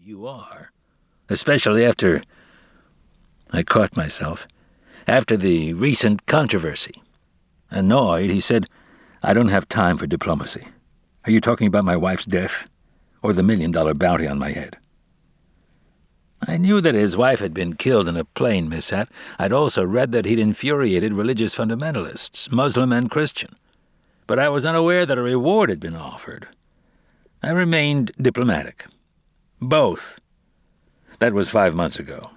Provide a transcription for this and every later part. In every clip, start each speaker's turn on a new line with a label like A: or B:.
A: you are, especially after... I caught myself. After the recent controversy. Annoyed, he said, "I don't have time for diplomacy. Are you talking about my wife's death, or the $1 million bounty on my head?" I knew that his wife had been killed in a plane mishap. I'd also read that he'd infuriated religious fundamentalists, Muslim and Christian. But I was unaware that a reward had been offered. I remained diplomatic. Both. That was 5 months ago.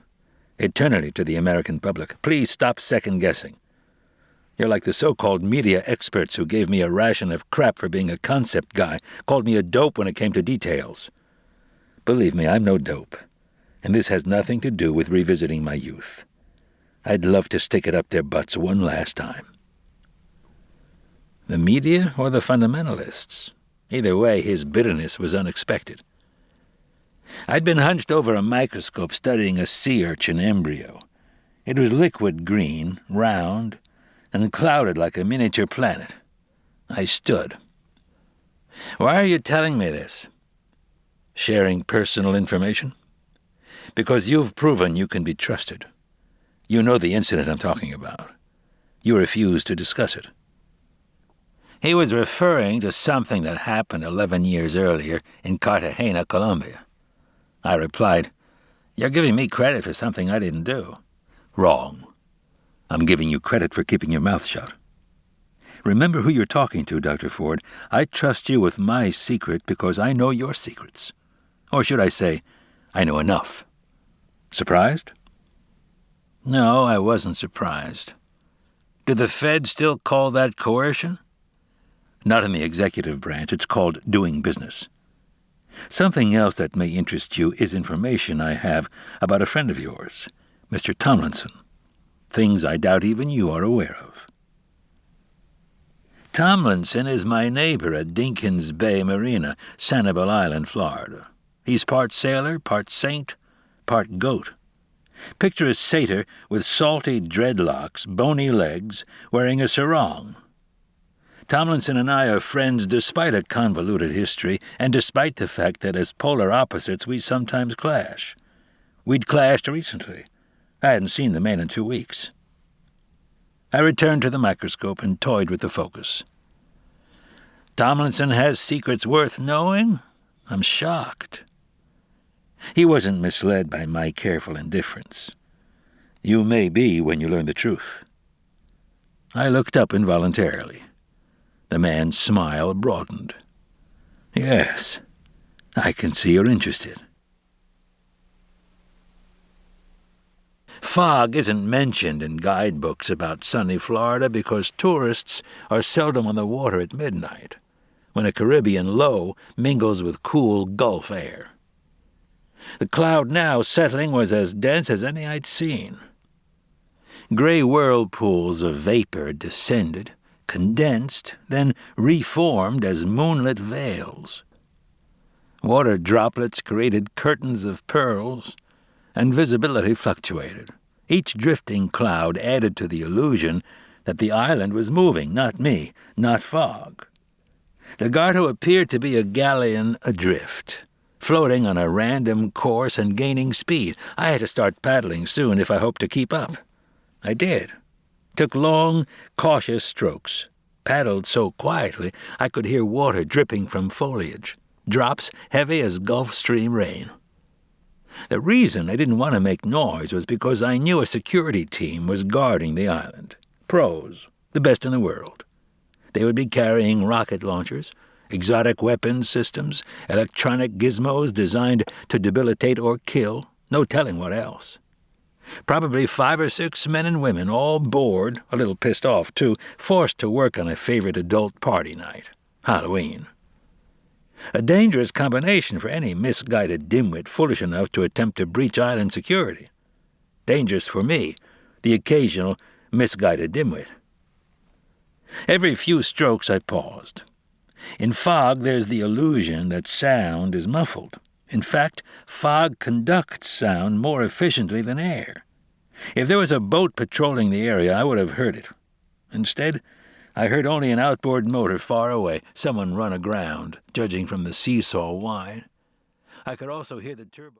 A: Eternity to the American public. Please stop second-guessing. You're like the so-called media experts who gave me a ration of crap for being a concept guy, called me a dope when it came to details. Believe me, I'm no dope. And this has nothing to do with revisiting my youth. I'd love to stick it up their butts one last time. The media or the fundamentalists? Either way, his bitterness was unexpected. I'd been hunched over a microscope studying a sea urchin embryo. It was liquid green, round, and clouded like a miniature planet. I stood. "Why are you telling me this?" "Sharing personal information?" "Because you've proven you can be trusted. You know the incident I'm talking about. You refuse to discuss it." He was referring to something that happened 11 years earlier in Cartagena, Colombia. I replied, "You're giving me credit for something I didn't do." "Wrong. I'm giving you credit for keeping your mouth shut. Remember who you're talking to, Dr. Ford. I trust you with my secret because I know your secrets. Or should I say, I know enough. Surprised?" No, I wasn't surprised. Do the Fed still call that coercion? Not in the executive branch. It's called doing business. Something else that may interest you is information I have about a friend of yours, Mr. Tomlinson. Things I doubt even you are aware of. Tomlinson is my neighbor at Dinkins Bay Marina, Sanibel Island, Florida. He's part sailor, part saint, part goat. Picture a satyr with salty dreadlocks, bony legs, wearing a sarong. Tomlinson and I are friends despite a convoluted history and despite the fact that as polar opposites we sometimes clash. We'd clashed recently. I hadn't seen the man in 2 weeks. I returned to the microscope and toyed with the focus. Tomlinson has secrets worth knowing? I'm shocked. He wasn't misled by my careful indifference. You may be when you learn the truth. I looked up involuntarily. The man's smile broadened. Yes, I can see you're interested. Fog isn't mentioned in guidebooks about sunny Florida because tourists are seldom on the water at midnight, when a Caribbean low mingles with cool Gulf air. The cloud now settling was as dense as any I'd seen. Gray whirlpools of vapor descended, condensed, then reformed as moonlit veils. Water droplets created curtains of pearls, and visibility fluctuated. Each drifting cloud added to the illusion that the island was moving, not me, not fog. The Garto appeared to be a galleon adrift, floating on a random course and gaining speed. I had to start paddling soon if I hoped to keep up. I did. Took long, cautious strokes. Paddled so quietly I could hear water dripping from foliage, drops heavy as Gulf Stream rain. The reason I didn't want to make noise was because I knew a security team was guarding the island. Pros, the best in the world. They would be carrying rocket launchers, exotic weapons systems, electronic gizmos designed to debilitate or kill, no telling what else. Probably 5 or 6 men and women, all bored, a little pissed off too, forced to work on a favorite adult party night, Halloween. A dangerous combination for any misguided dimwit foolish enough to attempt to breach island security. Dangerous for me, the occasional misguided dimwit. Every few strokes I paused. In fog there's the illusion that sound is muffled. In fact, fog conducts sound more efficiently than air. If there was a boat patrolling the area, I would have heard it. Instead, I heard only an outboard motor far away, someone run aground, judging from the seesaw whine. I could also hear the turbo.